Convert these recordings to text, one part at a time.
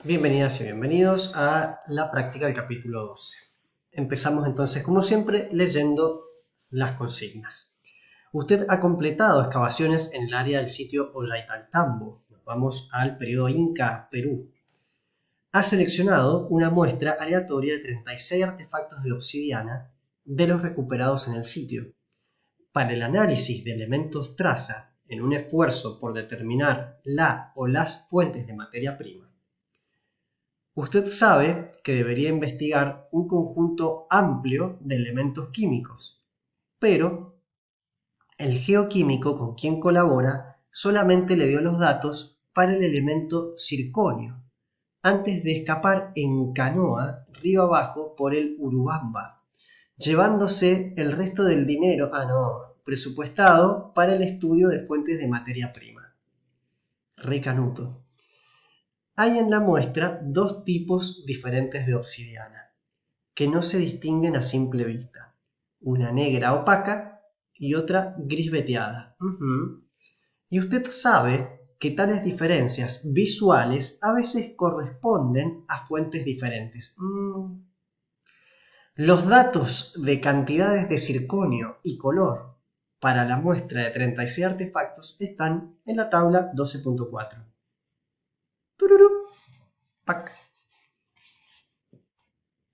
Bienvenidas y bienvenidos a la práctica del capítulo 12. Empezamos entonces, como siempre, leyendo las consignas. Usted ha completado excavaciones en el área del sitio Ollantaytambo. Nos vamos al periodo Inca, Perú. Ha seleccionado una muestra aleatoria de 36 artefactos de obsidiana de los recuperados en el sitio. Para el análisis de elementos traza, en un esfuerzo por determinar la o las fuentes de materia prima, usted sabe que debería investigar un conjunto amplio de elementos químicos, pero el geoquímico con quien colabora solamente le dio los datos para el elemento circonio, antes de escapar en canoa río abajo por el Urubamba, llevándose el resto del dinero, presupuestado para el estudio de fuentes de materia prima. Recanuto. Hay en la muestra dos tipos diferentes de obsidiana, que no se distinguen a simple vista, una negra opaca y otra gris veteada. Y usted sabe que tales diferencias visuales a veces corresponden a fuentes diferentes. Los datos de cantidades de circonio y color para la muestra de 36 artefactos están en la tabla 12.4.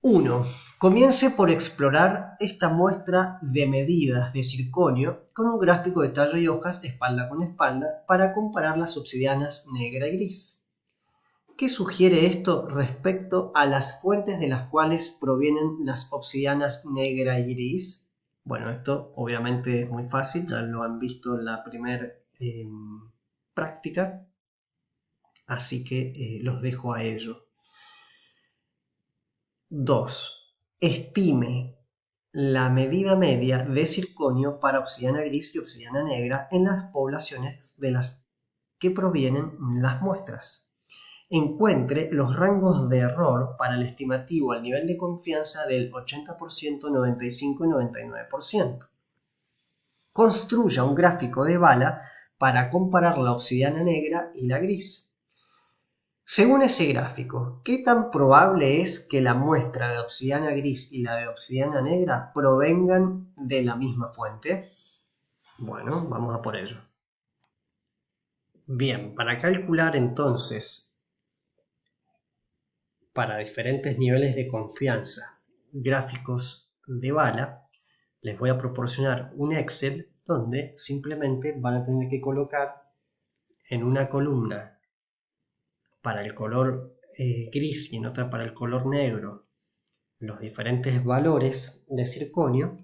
1. Comience por explorar esta muestra de medidas de circonio con un gráfico de tallo y hojas espalda con espalda para comparar las obsidianas negra y gris. ¿Qué sugiere esto respecto a las fuentes de las cuales provienen las obsidianas negra y gris? Bueno, esto obviamente es muy fácil, ya lo han visto en la primera práctica, así que los dejo a ello. 2. Estime la medida media de circonio para obsidiana gris y obsidiana negra en las poblaciones de las que provienen las muestras. Encuentre los rangos de error para el estimativo al nivel de confianza del 80%, 95% y 99%. Construya un gráfico de bala para comparar la obsidiana negra y la gris. Según ese gráfico, ¿qué tan probable es que la muestra de obsidiana gris y la de obsidiana negra provengan de la misma fuente? Bueno, vamos a por ello. Bien, para calcular entonces, para diferentes niveles de confianza, gráficos de bala, les voy a proporcionar un Excel donde simplemente van a tener que colocar en una columna para el color gris y en otra para el color negro los diferentes valores de circonio,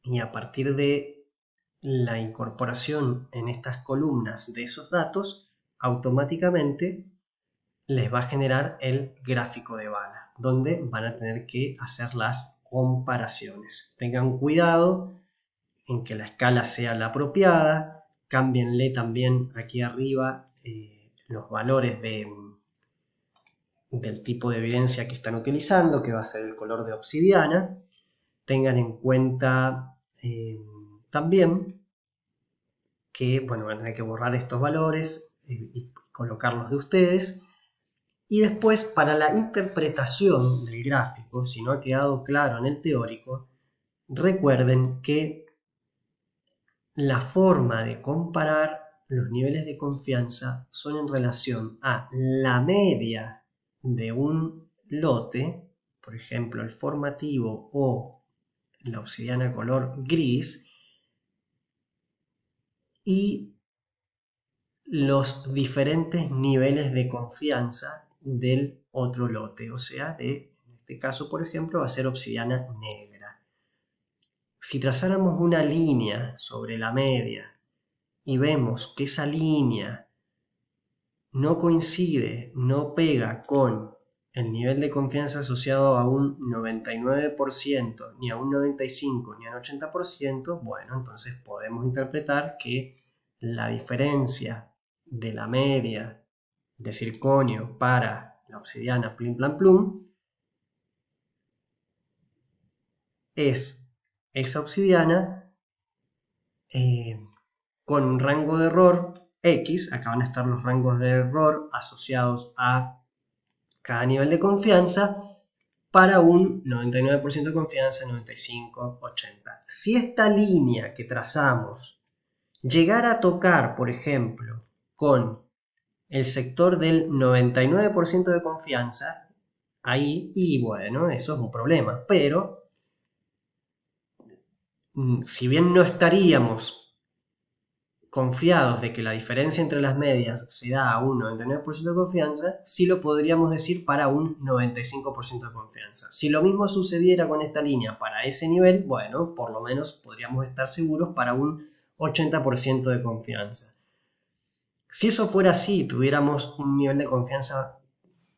y a partir de la incorporación en estas columnas de esos datos, automáticamente les va a generar el gráfico de bala, donde van a tener que hacer las comparaciones. Tengan cuidado en que la escala sea la apropiada, cámbienle también aquí arriba los valores del tipo de evidencia que están utilizando, que va a ser el color de obsidiana. Tengan en cuenta también que van a tener que borrar estos valores y colocarlos de ustedes. Y después, para la interpretación del gráfico, si no ha quedado claro en el teórico, recuerden que la forma de comparar los niveles de confianza son en relación a la media de un lote, por ejemplo el formativo o la obsidiana color gris, y los diferentes niveles de confianza del otro lote, o sea, en este caso, por ejemplo, va a ser obsidiana negra. Si trazáramos una línea sobre la media y vemos que esa línea no coincide, no pega con el nivel de confianza asociado a un 99%, ni a un 95%, ni a un 80%, bueno, entonces podemos interpretar que la diferencia de la media de circonio para la obsidiana Plim Plam Plum es esa obsidiana con un rango de error X. Acá van a estar los rangos de error asociados a cada nivel de confianza para un 99% de confianza, 95, 80. Si esta línea que trazamos llegara a tocar, por ejemplo, con el sector del 99% de confianza, ahí, y bueno, eso es un problema, pero si bien no estaríamos confiados de que la diferencia entre las medias se da a un 99% de confianza, sí lo podríamos decir para un 95% de confianza. Si lo mismo sucediera con esta línea para ese nivel, bueno, por lo menos podríamos estar seguros para un 80% de confianza. Si eso fuera así, tuviéramos un nivel de confianza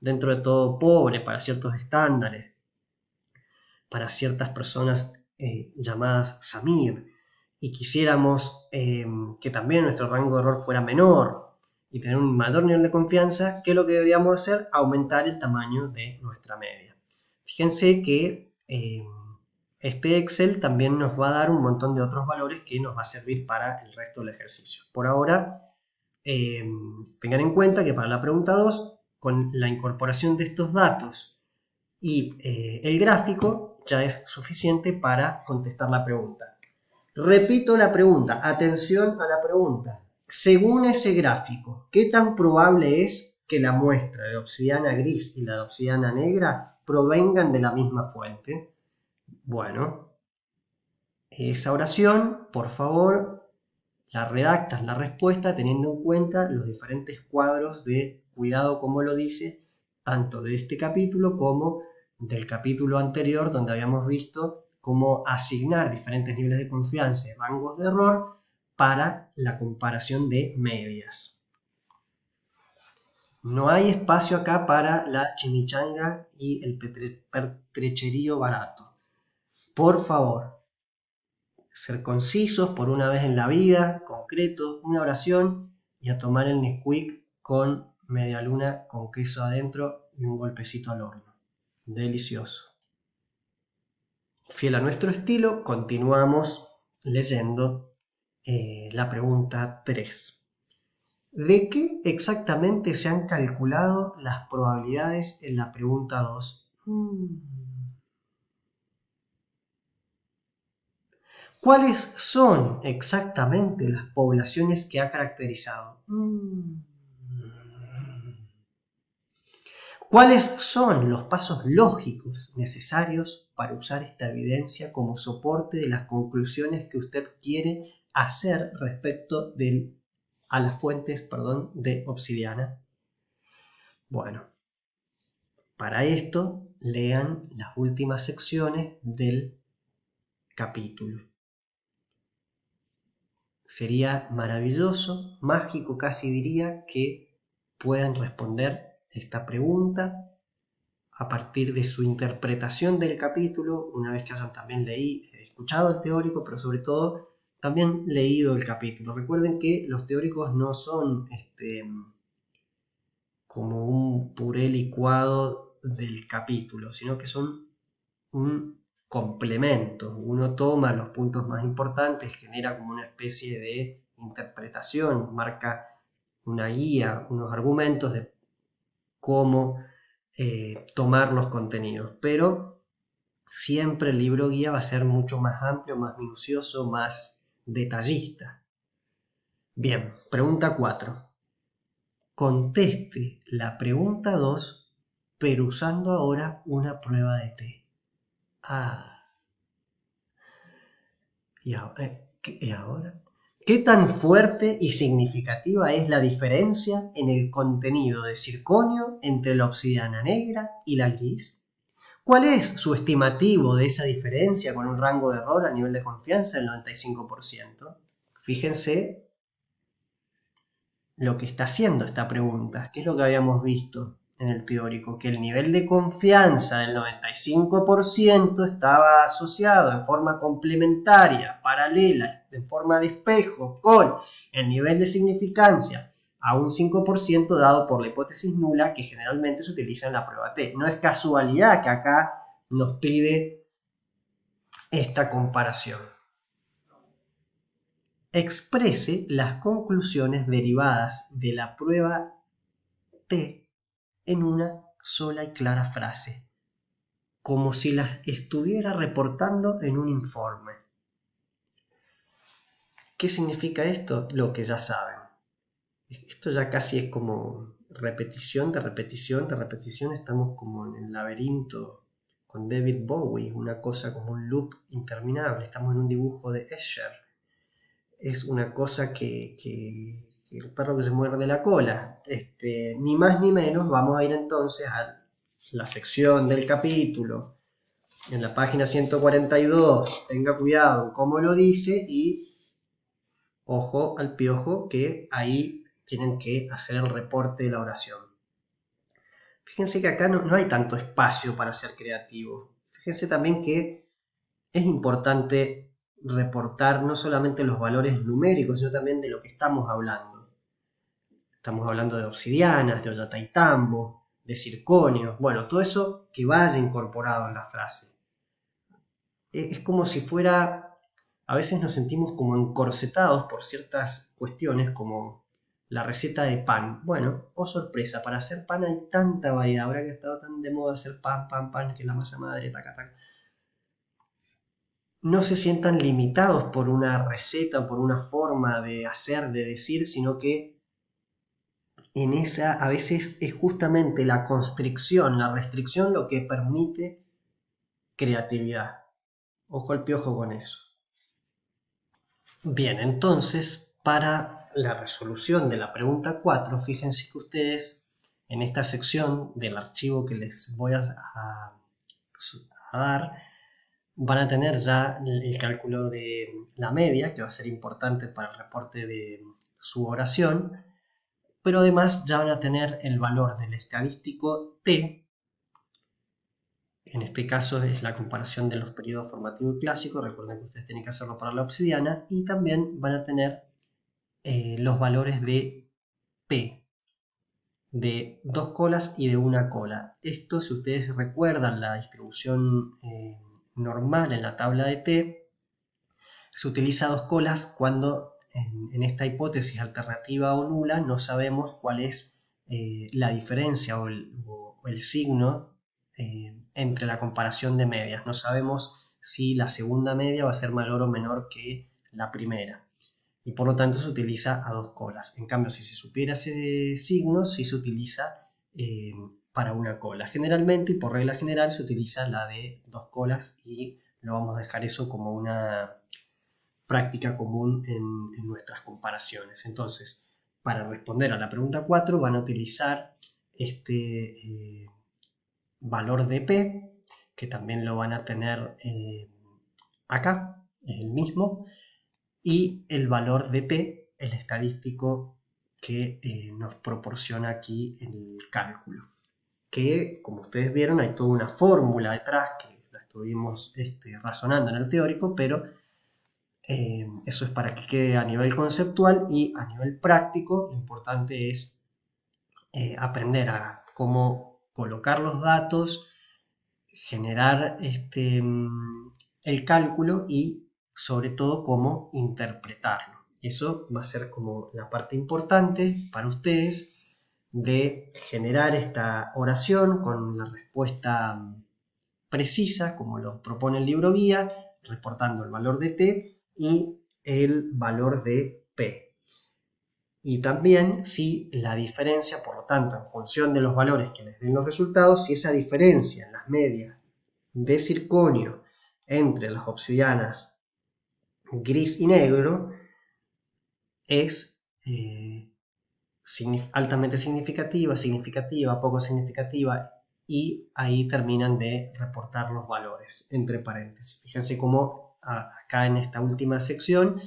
dentro de todo pobre para ciertos estándares, para ciertas personas llamadas Samir, y quisiéramos que también nuestro rango de error fuera menor y tener un mayor nivel de confianza, ¿qué es lo que deberíamos hacer? Aumentar el tamaño de nuestra media. Fíjense que este Excel también nos va a dar un montón de otros valores que nos va a servir para el resto del ejercicio. Por ahora, tengan en cuenta que para la pregunta 2, con la incorporación de estos datos y el gráfico, ya es suficiente para contestar la pregunta. Repito la pregunta, atención a la pregunta. Según ese gráfico, ¿qué tan probable es que la muestra de obsidiana gris y la de obsidiana negra provengan de la misma fuente? Bueno, esa oración, por favor, la redactas la respuesta teniendo en cuenta los diferentes cuadros de cuidado, como lo dice, tanto de este capítulo como del capítulo anterior, donde habíamos visto cómo asignar diferentes niveles de confianza y rangos de error para la comparación de medias. No hay espacio acá para la chimichanga y el pertrecherío barato. Por favor, ser concisos por una vez en la vida, concretos, una oración y a tomar el Nesquik con media luna con queso adentro y un golpecito al horno. Delicioso. Fiel a nuestro estilo, continuamos leyendo la pregunta 3. ¿De qué exactamente se han calculado las probabilidades en la pregunta 2? ¿Cuáles son exactamente las poblaciones que ha caracterizado? ¿Cuáles son los pasos lógicos necesarios para usar esta evidencia como soporte de las conclusiones que usted quiere hacer respecto a las fuentes de obsidiana? Bueno, para esto lean las últimas secciones del capítulo. Sería maravilloso, mágico casi diría, que puedan responder esta pregunta a partir de su interpretación del capítulo, una vez que hayan también escuchado el teórico, pero sobre todo también leído el capítulo. Recuerden que los teóricos no son como un puré licuado del capítulo, sino que son un complemento. Uno toma los puntos más importantes, genera como una especie de interpretación, marca una guía, unos argumentos de cómo tomar los contenidos, pero siempre el libro guía va a ser mucho más amplio, más minucioso, más detallista. Bien, pregunta 4. Conteste la pregunta 2, pero usando ahora una prueba de T. ¿Y ahora? ¿Qué tan fuerte y significativa es la diferencia en el contenido de circonio entre la obsidiana negra y la gris? ¿Cuál es su estimativo de esa diferencia con un rango de error a nivel de confianza del 95%? Fíjense lo que está haciendo esta pregunta. ¿Qué es lo que habíamos visto en el teórico? Que el nivel de confianza del 95% estaba asociado en forma complementaria, paralela, en forma de espejo, con el nivel de significancia a un 5% dado por la hipótesis nula que generalmente se utiliza en la prueba T. No es casualidad que acá nos pide esta comparación. Exprese las conclusiones derivadas de la prueba T en una sola y clara frase, como si las estuviera reportando en un informe. ¿Qué significa esto? Lo que ya saben. Esto ya casi es como repetición de repetición de repetición. Estamos como en el laberinto con David Bowie, una cosa como un loop interminable. Estamos en un dibujo de Escher. Es una cosa que el perro que se muerde la cola. Ni más ni menos, vamos a ir entonces a la sección del capítulo. En la página 142, tenga cuidado cómo lo dice y ojo al piojo que ahí tienen que hacer el reporte de la oración. Fíjense que acá no hay tanto espacio para ser creativo. Fíjense también que es importante reportar no solamente los valores numéricos, sino también de lo que estamos hablando. Estamos hablando de obsidianas, de ollantaytambo, de circonios, bueno, todo eso que vaya incorporado en la frase. Es como si fuera, a veces nos sentimos como encorsetados por ciertas cuestiones como la receta de pan. Bueno, oh sorpresa, para hacer pan hay tanta variedad, ahora que ha estado tan de moda hacer pan, que la masa madre, taca, taca. No se sientan limitados por una receta o por una forma de hacer, de decir, sino que en esa a veces es justamente la constricción, la restricción lo que permite creatividad. Ojo al piojo con eso. Bien, entonces, para la resolución de la pregunta 4, fíjense que ustedes en esta sección del archivo que les voy a dar, van a tener ya el cálculo de la media, que va a ser importante para el reporte de su oración, pero además ya van a tener el valor del estadístico T. En este caso es la comparación de los periodos formativo y clásico. Recuerden que ustedes tienen que hacerlo para la obsidiana. Y también van a tener los valores de P, de 2 colas y de 1 cola. Esto, si ustedes recuerdan la distribución normal en la tabla de T, se utiliza 2 colas cuando en esta hipótesis alternativa o nula no sabemos cuál es la diferencia o el signo entre la comparación de medias. No sabemos si la segunda media va a ser mayor o menor que la primera. Y por lo tanto se utiliza a 2 colas. En cambio, si se supiera ese signo, sí se utiliza para 1 cola. Generalmente, y por regla general, se utiliza la de 2 colas y lo vamos a dejar eso como una práctica común en nuestras comparaciones. Entonces, para responder a la pregunta 4 van a utilizar este valor de P, que también lo van a tener acá, es el mismo, y el valor de P, el estadístico que nos proporciona aquí el cálculo. Que, como ustedes vieron, hay toda una fórmula detrás que la estuvimos razonando en el teórico, pero eso es para que quede a nivel conceptual y a nivel práctico. Lo importante es aprender a cómo colocar los datos, generar el cálculo y sobre todo cómo interpretarlo. Eso va a ser como la parte importante para ustedes de generar esta oración con la respuesta precisa, como lo propone el libro guía, reportando el valor de T y el valor de P. Y también si la diferencia, por lo tanto, en función de los valores que les den los resultados, si esa diferencia en las medias de circonio entre las obsidianas gris y negro es altamente significativa, poco significativa, y ahí terminan de reportar los valores, entre paréntesis. Fíjense cómo acá en esta última sección,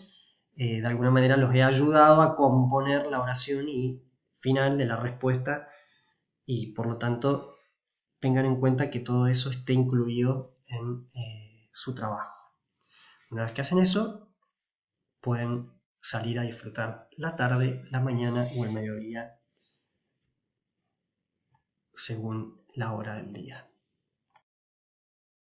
de alguna manera los he ayudado a componer la oración y final de la respuesta, y por lo tanto tengan en cuenta que todo eso esté incluido en su trabajo. Una vez que hacen eso, pueden salir a disfrutar la tarde, la mañana o el mediodía según la hora del día.